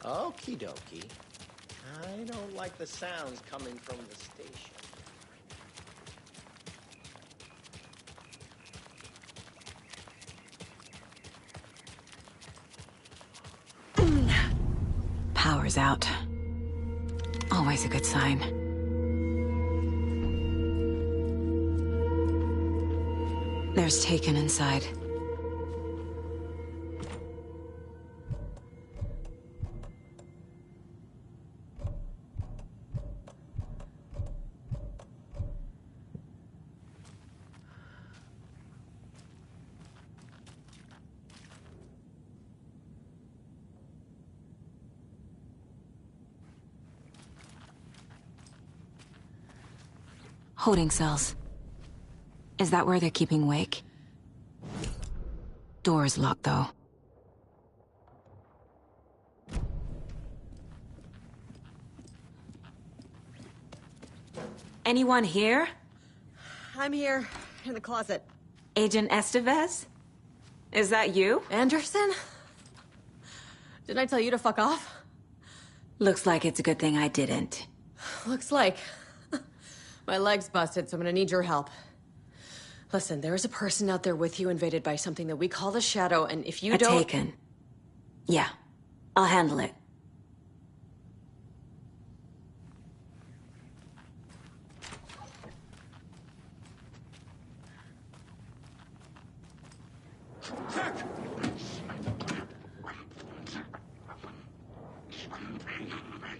Okie dokie. I don't like the sounds coming from the station. Power's out. Always a good sign. There's Taken inside. Holding cells. Is that where they're keeping Wake? Door's locked, though. Anyone here? I'm here, in the closet. Agent Estevez? Is that you? Anderson? Didn't I tell you to fuck off? Looks like it's a good thing I didn't. Looks like. My leg's busted, so I'm gonna need your help. Listen, there is a person out there with you invaded by something that we call the Shadow, and if you don't— Taken. Yeah, I'll handle it.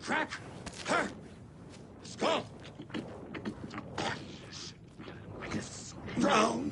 Crack! Her! Skull! Drown!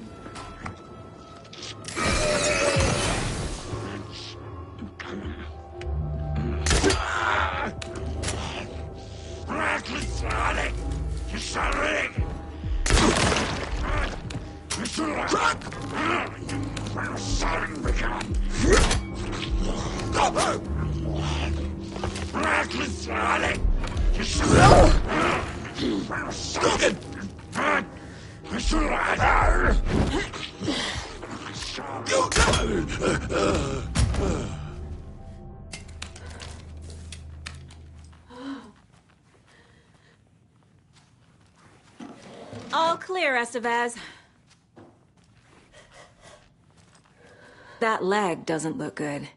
All clear, Estevez. That leg doesn't look good.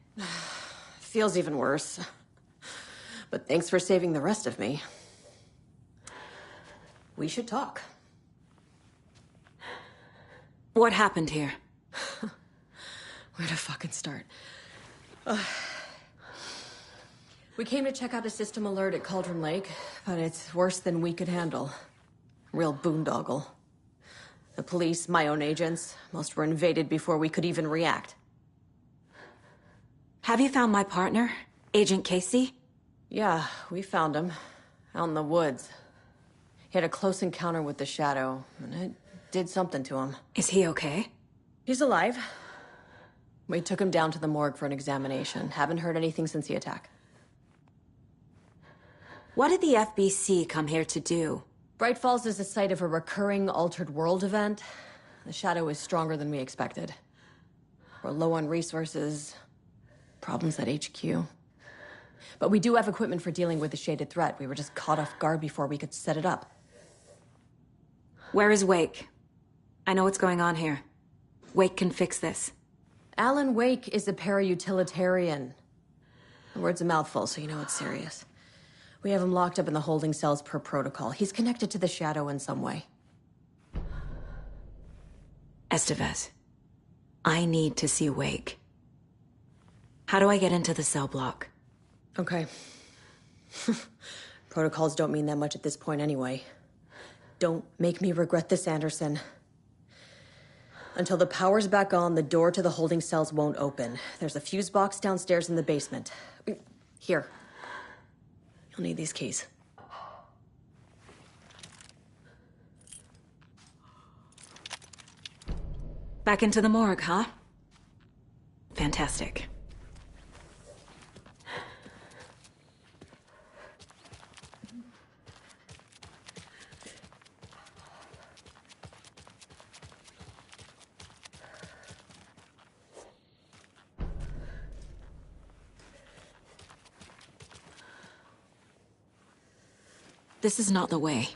Feels even worse. But thanks for saving the rest of me. We should talk. What happened here? Where to fucking start? We came to check out a system alert at Cauldron Lake, but it's worse than we could handle. Real boondoggle. The police, my own agents, most were invaded before we could even react. Have you found my partner, Agent Casey? Yeah, we found him. Out in the woods. He had a close encounter with the Shadow, and it did something to him. Is he okay? He's alive. We took him down to the morgue for an examination. Haven't heard anything since the attack. What did the FBC come here to do? Bright Falls is the site of a recurring Altered World event. The Shadow is stronger than we expected. We're low on resources. Problems at HQ. But we do have equipment for dealing with the shaded threat. We were just caught off guard before we could set it up. Where is Wake? I know what's going on here. Wake can fix this. Alan Wake is a para-utilitarian. The word's a mouthful, so you know it's serious. We have him locked up in the holding cells per protocol. He's connected to the Shadow in some way. Estevez, I need to see Wake. How do I get into the cell block? Okay. Protocols don't mean that much at this point anyway. Don't make me regret this, Anderson. Until the power's back on, the door to the holding cells won't open. There's a fuse box downstairs in the basement. Here. You'll need these keys. Back into the morgue, huh? Fantastic. This is not the way.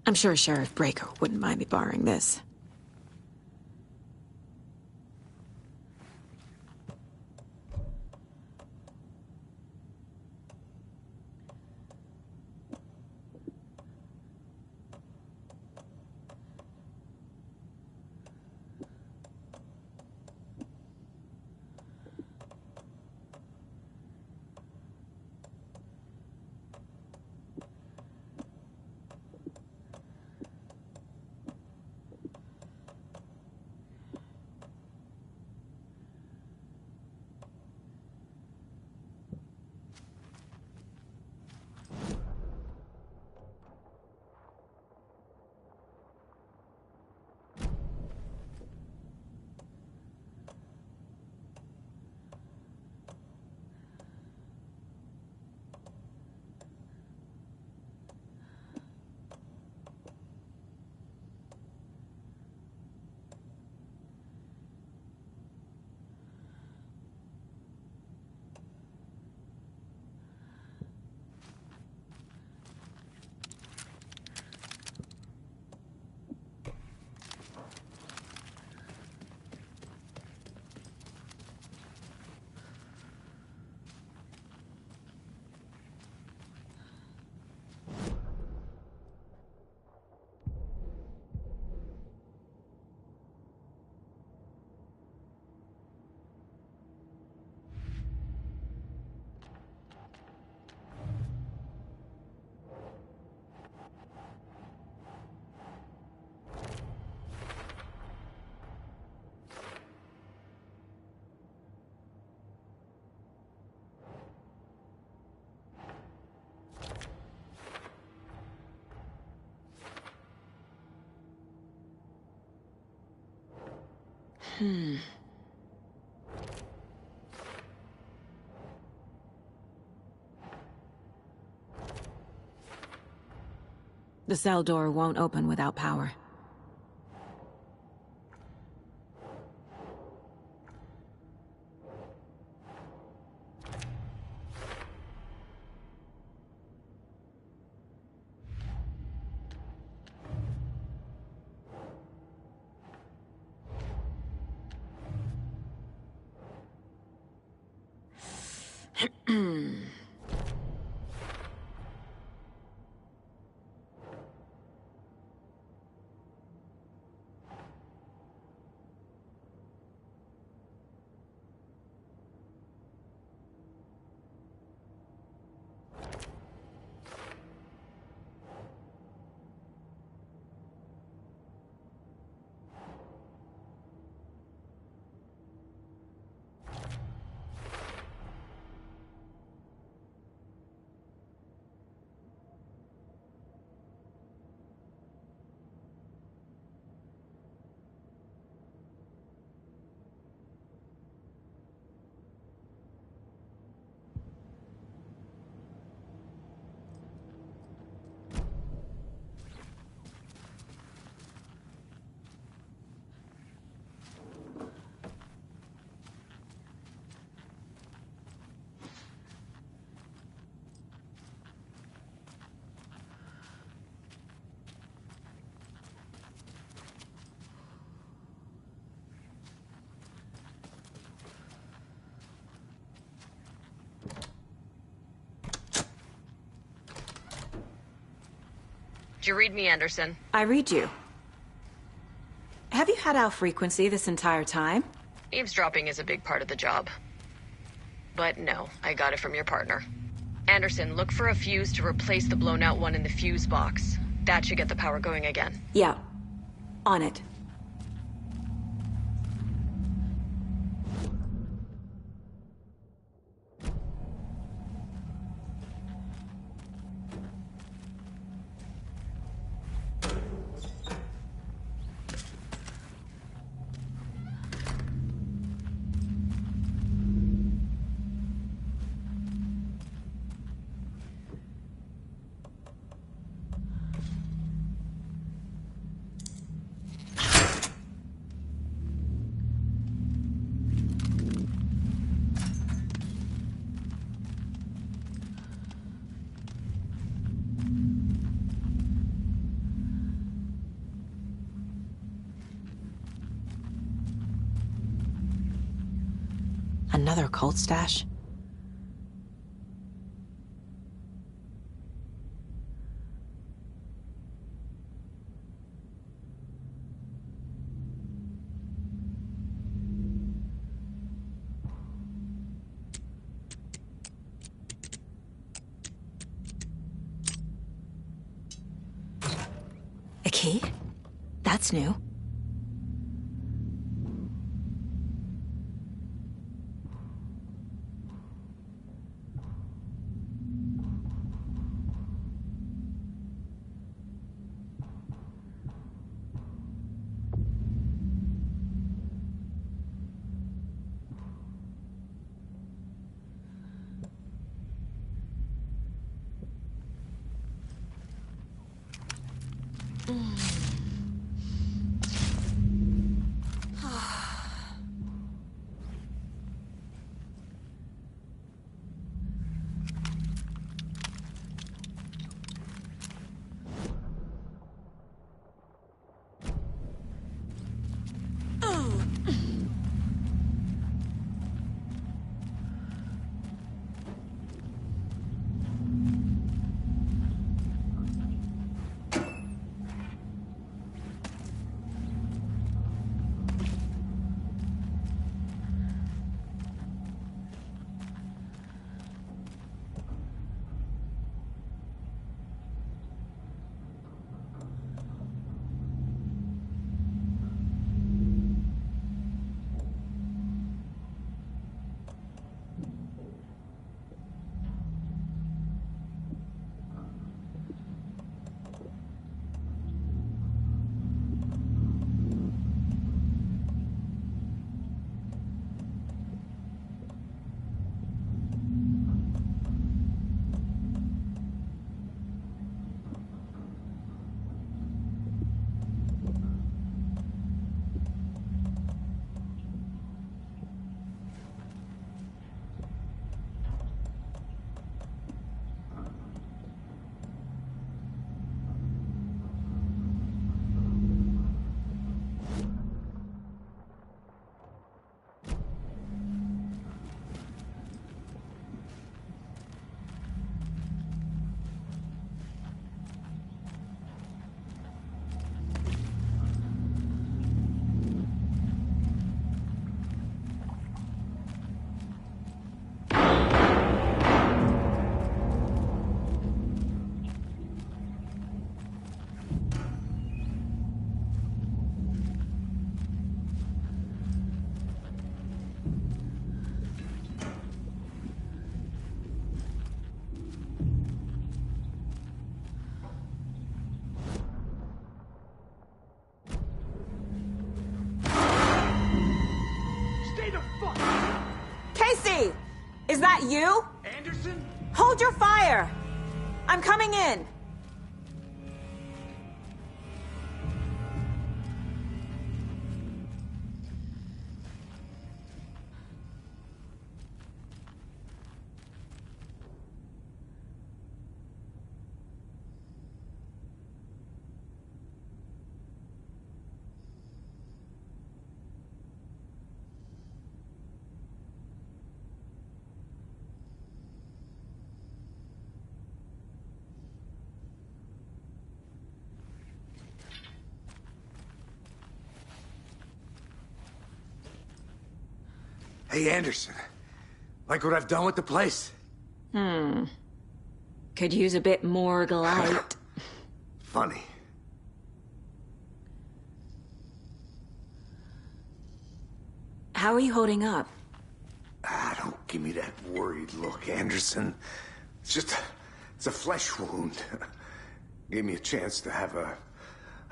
I'm sure Sheriff Breaker wouldn't mind me borrowing this. The cell door won't open without power. Did you read me, Anderson? I read you. Have you had our frequency this entire time? Eavesdropping is a big part of the job. But no, I got it from your partner. Anderson, look for a fuse to replace the blown out one in the fuse box. That should get the power going again. Yeah. On it. Another cult stash? A key? That's new. Is that you? Anderson? Hold your fire! I'm coming in! Hey, Anderson. Like what I've done with the place? Could use a bit more light. Funny. How are you holding up? Don't give me that worried look, Anderson. It's a flesh wound. Gave me a chance to have a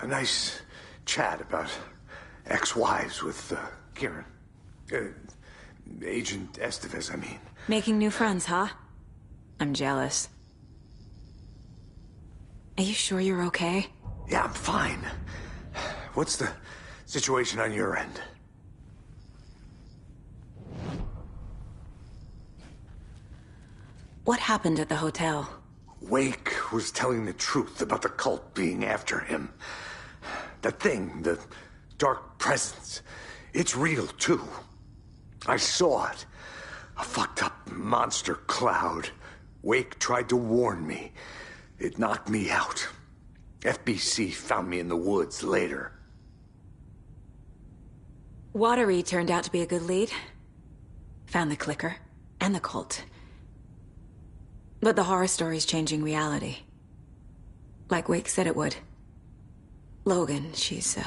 nice chat about ex-wives with Kieran. Agent Estevez, I mean. Making new friends, huh? I'm jealous. Are you sure you're okay? Yeah, I'm fine. What's the situation on your end? What happened at the hotel? Wake was telling the truth about the cult being after him. That thing, the dark presence, it's real too. I saw it. A fucked up monster cloud. Wake tried to warn me. It knocked me out. FBC found me in the woods later. Watery turned out to be a good lead. Found the clicker and the cult. But the horror story's changing reality. Like Wake said it would. Logan, she's,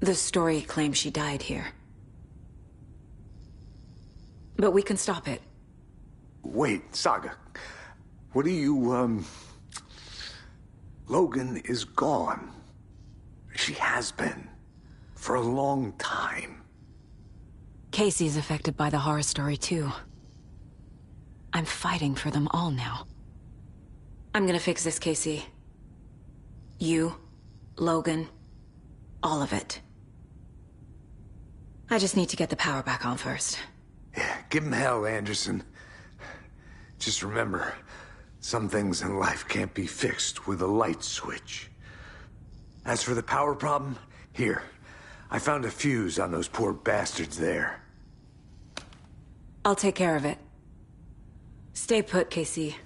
the story claims she died here. But we can stop it. Wait, Saga. What do you, Logan is gone. She has been. For a long time. Casey's affected by the horror story, too. I'm fighting for them all now. I'm gonna fix this, Casey. You, Logan, all of it. I just need to get the power back on first. Yeah, give him hell, Anderson. Just remember, some things in life can't be fixed with a light switch. As for the power problem, here. I found a fuse on those poor bastards there. I'll take care of it. Stay put, Casey.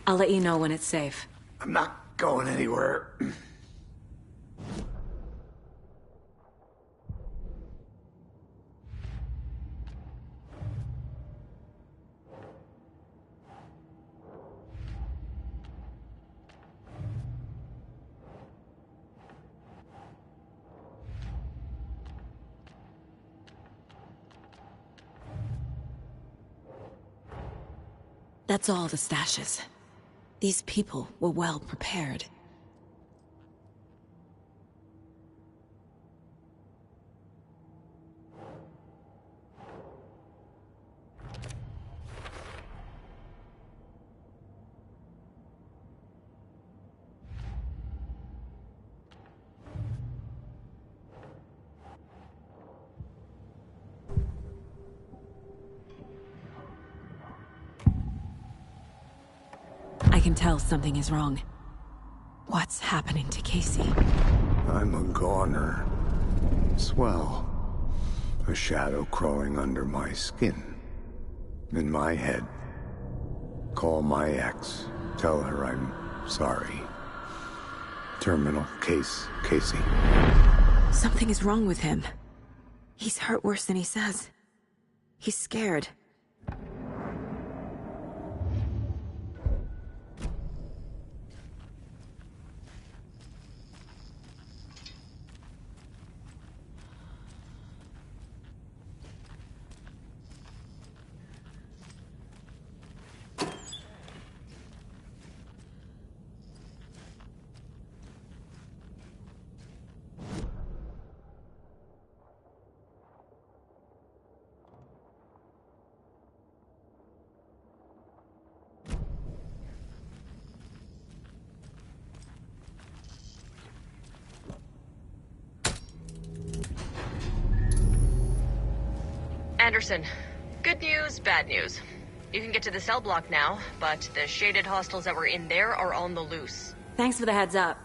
I'll let you know when it's safe. I'm not going anywhere. That's all the stashes. These people were well prepared. I can tell something is wrong. What's happening to Casey? I'm a goner. Swell. A shadow crawling under my skin. In my head. Call my ex. Tell her I'm sorry. Terminal case, Casey. Something is wrong with him. He's hurt worse than he says. He's scared. Anderson, good news, bad news. You can get to the cell block now, but the shaded hostiles that were in there are on the loose. Thanks for the heads up.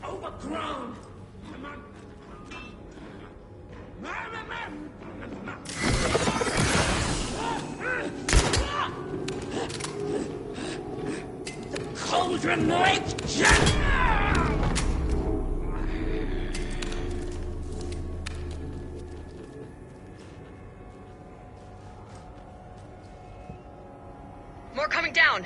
Overgrown! The Cauldron Lake Jet! More coming down!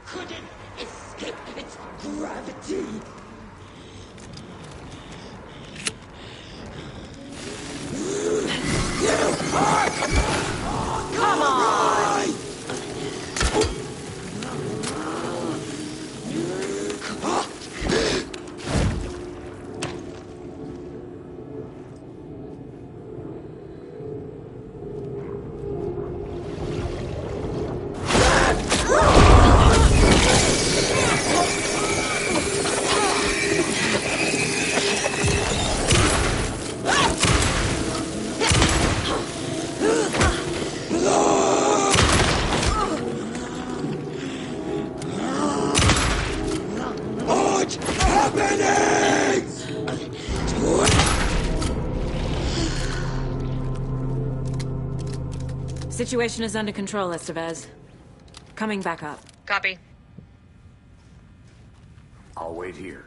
Couldn't escape its gravity! Come on! What's happening? Situation is under control, Estevez. Coming back up. Copy. I'll wait here.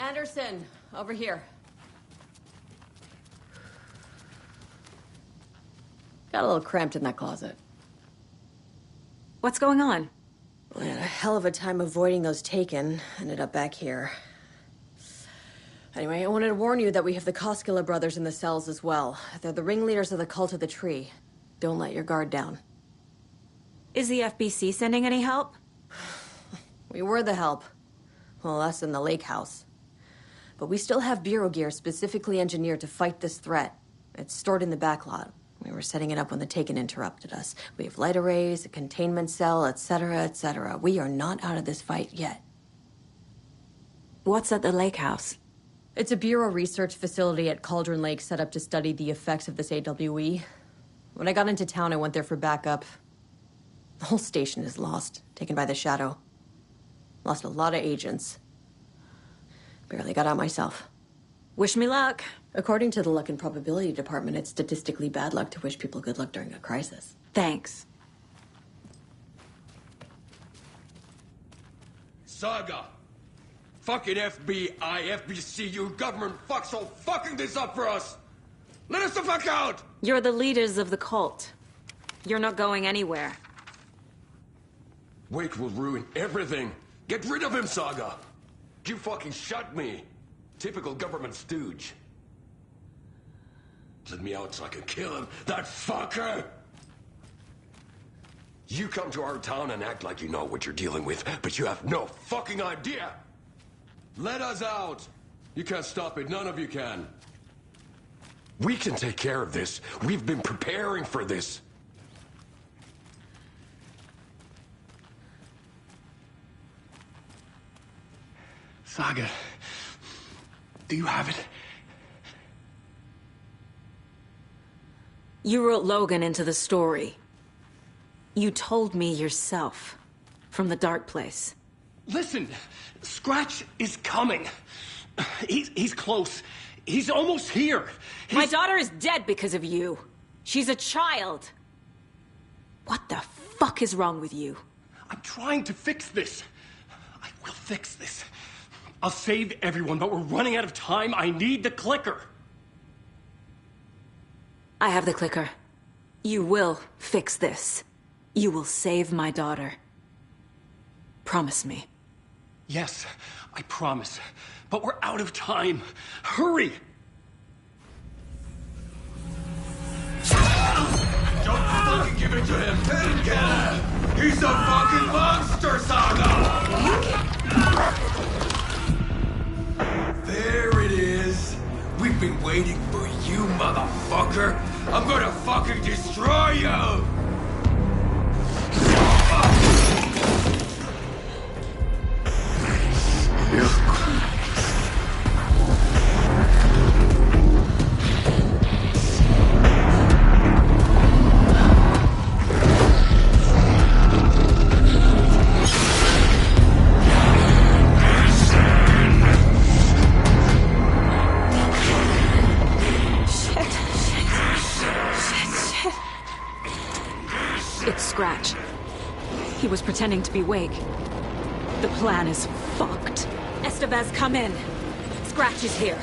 Anderson, over here. Got a little cramped in that closet. What's going on? We had a hell of a time avoiding those taken. Ended up back here. Anyway, I wanted to warn you that we have the Koskela brothers in the cells as well. They're the ringleaders of the Cult of the Tree. Don't let your guard down. Is the FBC sending any help? We were the help. Well, us in the lake house. But we still have Bureau gear specifically engineered to fight this threat. It's stored in the backlot. We were setting it up when the Taken interrupted us. We have light arrays, a containment cell, etc., etc. We are not out of this fight yet. What's at the lake house? It's a Bureau research facility at Cauldron Lake set up to study the effects of this AWE. When I got into town, I went there for backup. The whole station is lost, taken by the Shadow. Lost a lot of agents. Barely got out myself. Wish me luck. According to the Luck and Probability Department, it's statistically bad luck to wish people good luck during a crisis. Thanks. Saga! Fucking FBI, FBC, you government fucks all fucking this up for us! Let us the fuck out! You're the leaders of the cult. You're not going anywhere. Wake will ruin everything. Get rid of him, Saga! You fucking shut me. Typical government stooge. Let me out so I can kill him, that fucker! You come to our town and act like you know what you're dealing with, but you have no fucking idea! Let us out! You can't stop it, none of you can. We can take care of this. We've been preparing for this. Saga, do you have it? You wrote Logan into the story. You told me yourself. From the dark place. Listen, Scratch is coming. He's close. He's almost here. My daughter is dead because of you. She's a child. What the fuck is wrong with you? I'm trying to fix this. I will fix this. I'll save everyone, but we're running out of time. I need the clicker. I have the clicker. You will fix this. You will save my daughter. Promise me. Yes, I promise. But we're out of time. Hurry! Don't fucking give it to him! Kill him! He's a fucking monster, Saga! There it is! We've been waiting for you, motherfucker! I'm gonna fucking destroy you! It's Scratch. He was pretending to be Wake. The plan is fucked. Estevez, come in. Scratch is here.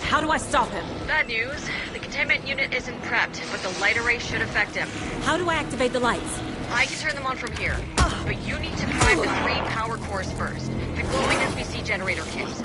How do I stop him? Bad news. The containment unit isn't prepped, but the light array should affect him. How do I activate the lights? I can turn them on from here. But you need to prime the 3 power cores first. The glowing SBC generator kits.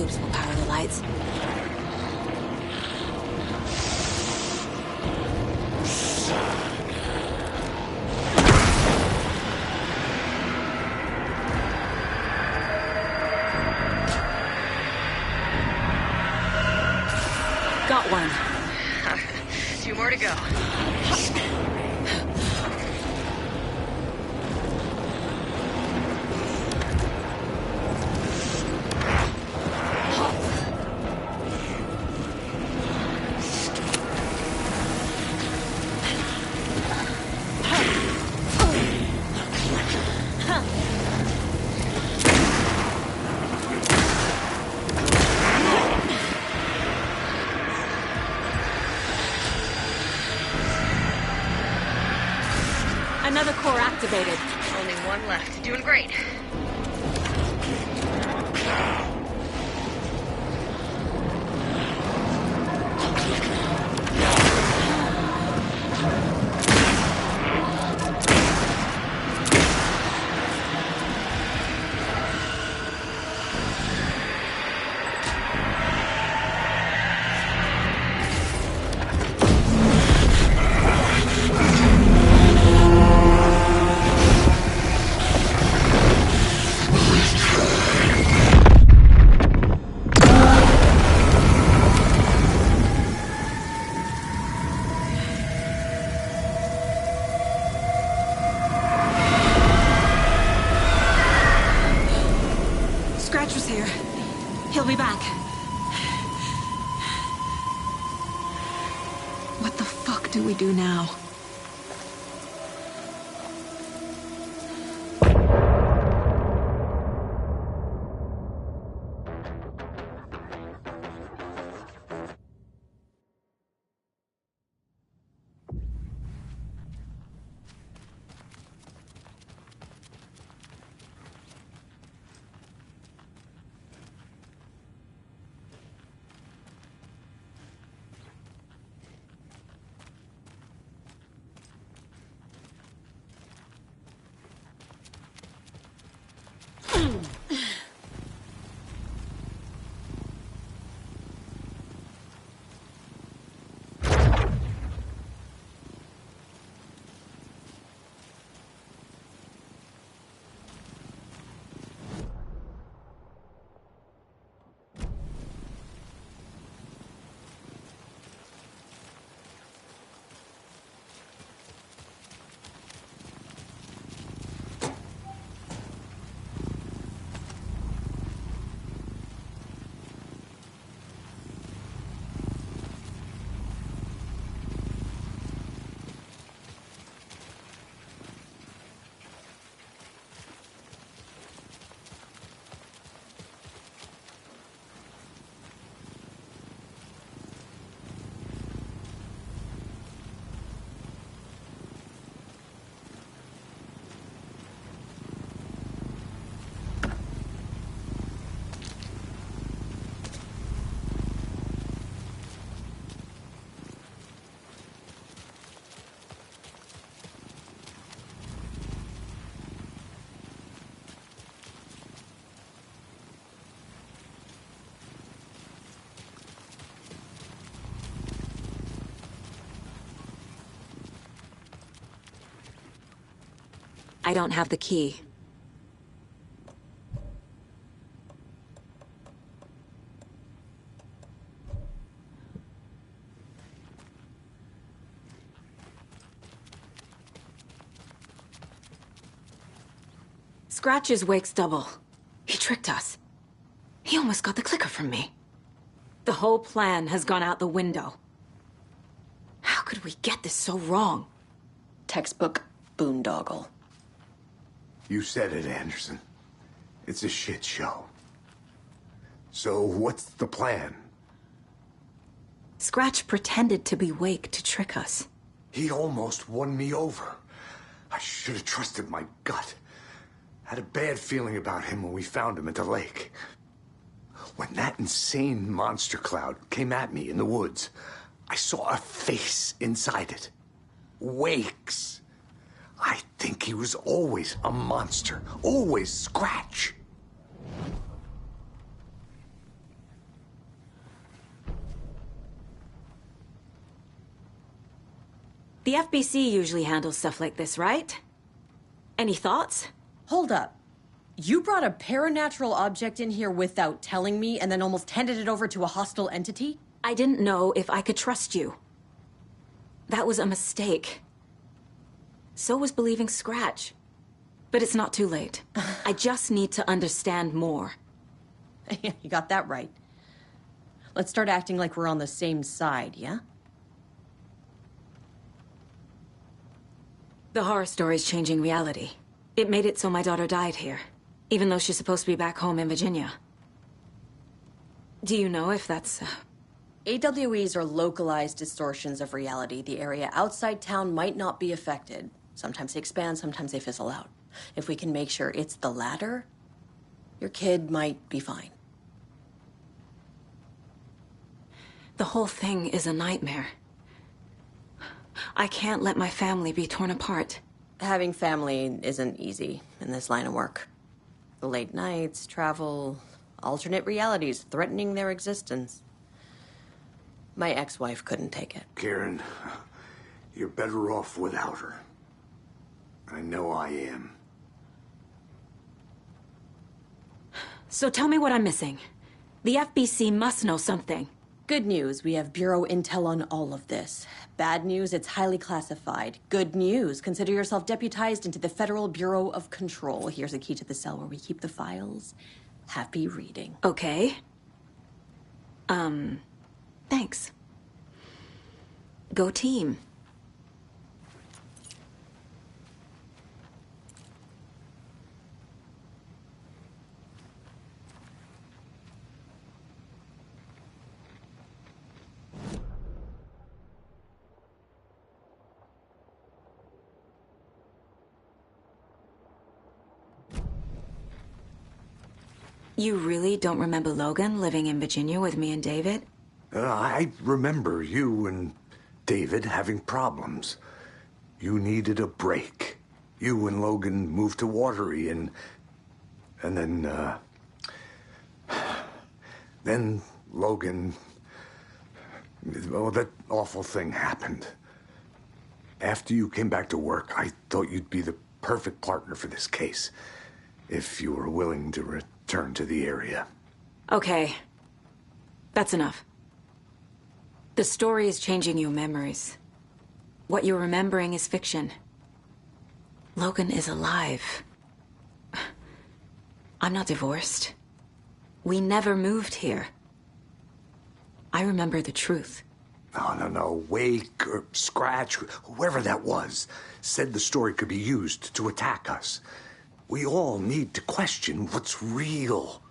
tubes will power the lights. Got one. 2 more to go. Another core activated. Only one left. Doing great. Scratch was here. He'll be back. What the fuck do we do now? I don't have the key. Scratch's wake's double. He tricked us. He almost got the clicker from me. The whole plan has gone out the window. How could we get this so wrong? Textbook boondoggle. You said it, Anderson. It's a shit show. So what's the plan? Scratch pretended to be Wake to trick us. He almost won me over. I should have trusted my gut. Had a bad feeling about him when we found him at the lake. When that insane monster cloud came at me in the woods, I saw a face inside it. Wake's. I think he was always a monster. Always Scratch. The FBC usually handles stuff like this, right? Any thoughts? Hold up. You brought a paranatural object in here without telling me and then almost handed it over to a hostile entity? I didn't know if I could trust you. That was a mistake. So was believing Scratch. But it's not too late. I just need to understand more. You got that right. Let's start acting like we're on the same side, yeah? The horror story's changing reality. It made it so my daughter died here, even though she's supposed to be back home in Virginia. Do you know if that's... AWEs are localized distortions of reality. The area outside town might not be affected. Sometimes they expand, sometimes they fizzle out. If we can make sure it's the latter, your kid might be fine. The whole thing is a nightmare. I can't let my family be torn apart. Having family isn't easy in this line of work. The late nights, travel, alternate realities threatening their existence. My ex-wife couldn't take it. Karen, you're better off without her. I know I am. So tell me what I'm missing. The FBC must know something. Good news, we have Bureau intel on all of this. Bad news, it's highly classified. Good news, consider yourself deputized into the Federal Bureau of Control. Here's a key to the cell where we keep the files. Happy reading. Okay. Thanks. Go team. You really don't remember Logan living in Virginia with me and David? I remember you and David having problems. You needed a break. You and Logan moved to Watery and then Logan, well, that awful thing happened. After you came back to work, I thought you'd be the perfect partner for this case, if you were willing to return to the area. Okay. That's enough. The story is changing your memories. What you're remembering is fiction. Logan is alive. I'm not divorced. We never moved here. I remember the truth. No. Wake or Scratch, whoever that was, said the story could be used to attack us. We all need to question what's real.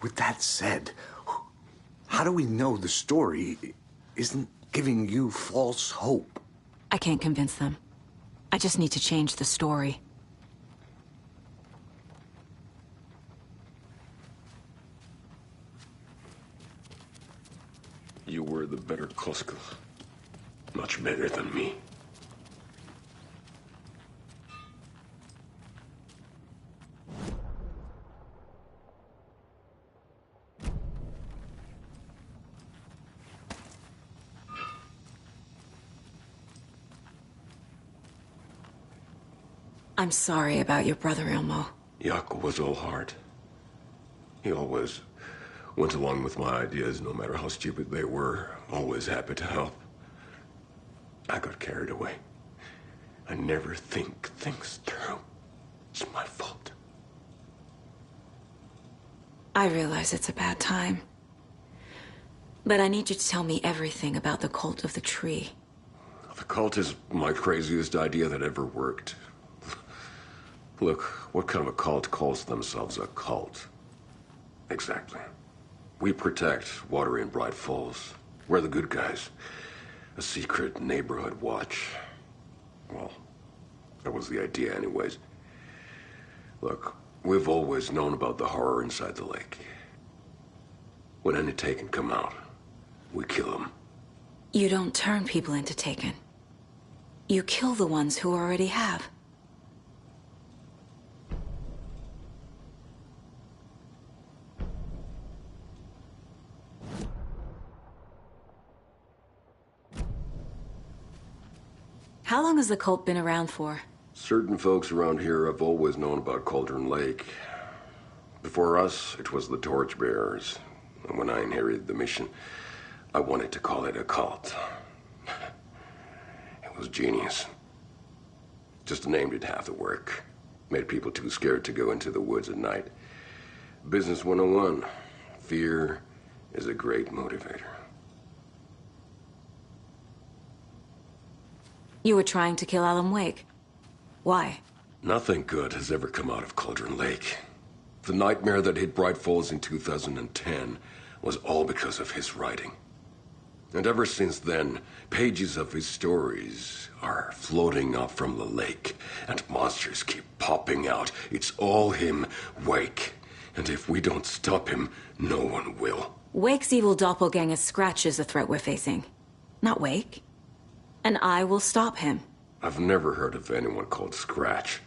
With that said, how do we know the story isn't giving you false hope? I can't convince them. I just need to change the story. You were the better Koska. Much better than me. I'm sorry about your brother, Ilmo. Jaakko was all heart. He always went along with my ideas, no matter how stupid they were. Always happy to help. I got carried away. I never think things through. It's my fault. I realize it's a bad time. But I need you to tell me everything about the cult of the tree. The cult is my craziest idea that ever worked. Look, what kind of a cult calls themselves a cult? Exactly. We protect Watery and Bright Falls. We're the good guys. A secret neighborhood watch. Well, that was the idea anyways. Look, we've always known about the horror inside the lake. When any Taken come out, we kill them. You don't turn people into Taken. You kill the ones who already have. How long has the cult been around for? Certain folks around here have always known about Cauldron Lake. Before us, it was the Torchbearers. And when I inherited the mission, I wanted to call it a cult. It was genius. Just a name did half the work. Made people too scared to go into the woods at night. Business 101. Fear is a great motivator. You were trying to kill Alan Wake. Why? Nothing good has ever come out of Cauldron Lake. The nightmare that hit Bright Falls in 2010 was all because of his writing. And ever since then, pages of his stories are floating up from the lake, and monsters keep popping out. It's all him, Wake. And if we don't stop him, no one will. Wake's evil doppelganger Scratch is the threat we're facing. Not Wake. And I will stop him. I've never heard of anyone called Scratch.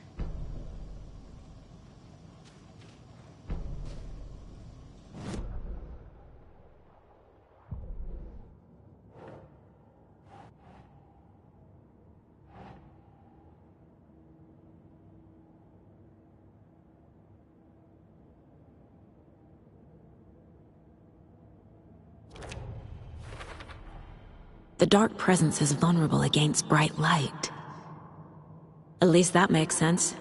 The dark presence is vulnerable against bright light. At least that makes sense.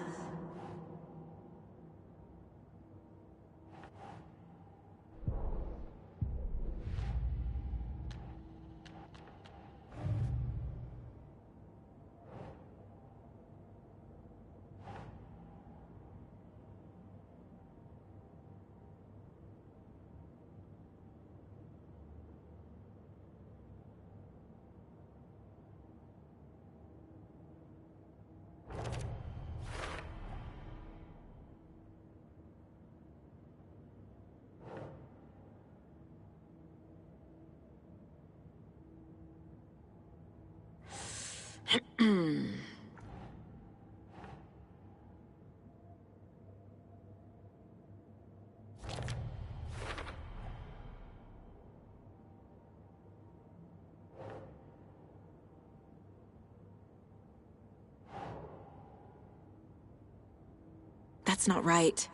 That's not right.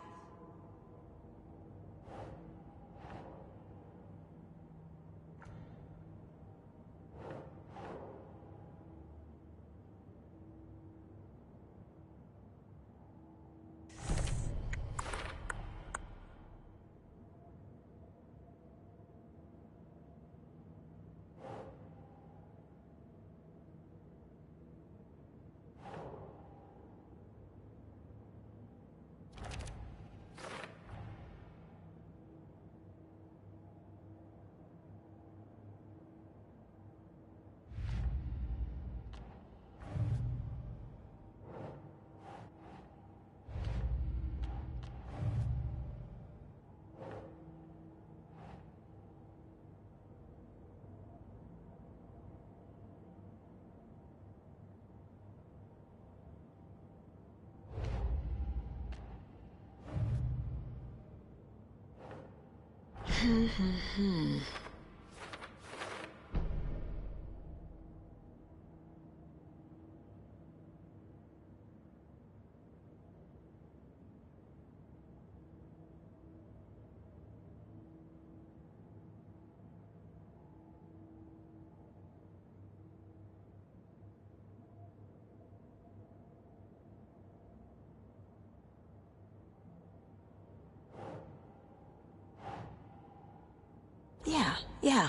Yeah.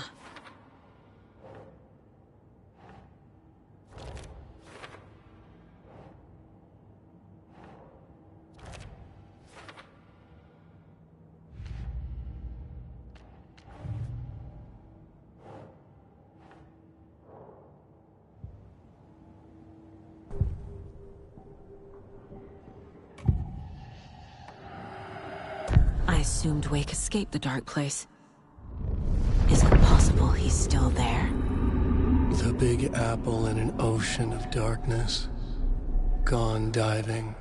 I assumed Wake escaped the dark place. Is it possible he's still there? The Big Apple in an ocean of darkness. Gone diving.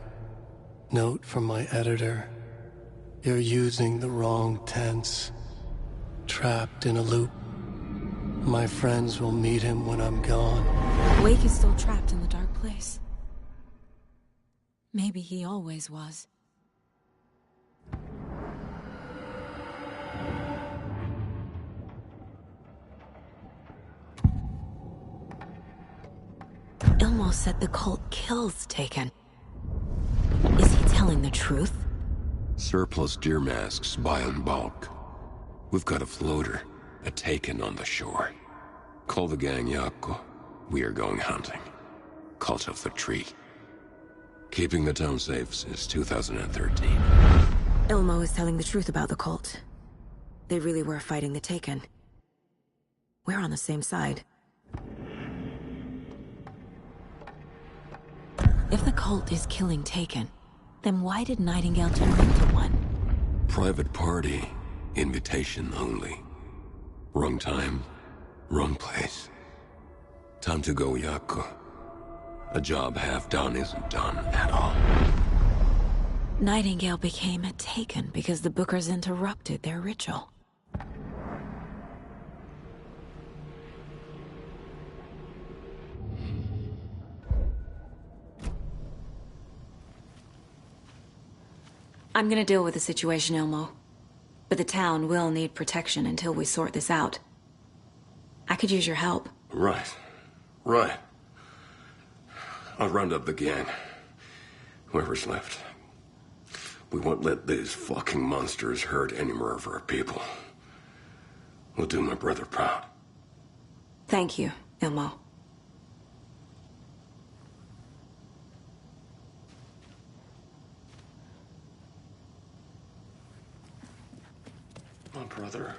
Note from my editor. You're using the wrong tense. Trapped in a loop. My friends will meet him when I'm gone. Wake is still trapped in the dark place. Maybe he always was. Ilmo said the cult kills Taken. Is he telling the truth? Surplus deer masks buy in bulk. We've got a floater, a Taken on the shore. Call the gang Yako. We are going hunting. Cult of the Tree. Keeping the town safe since 2013. Ilmo is telling the truth about the cult. They really were fighting the Taken. We're on the same side. If the cult is killing Taken, then why did Nightingale turn into one? Private party. Invitation only. Wrong time, wrong place. Time to go, Yako. A job half done isn't done at all. Nightingale became a Taken because the Bookers interrupted their ritual. I'm gonna deal with the situation, Ilmo. But the town will need protection until we sort this out. I could use your help. Right. I'll round up the gang. Whoever's left. We won't let these fucking monsters hurt any more of our people. We'll do my brother proud. Thank you, Ilmo. My brother.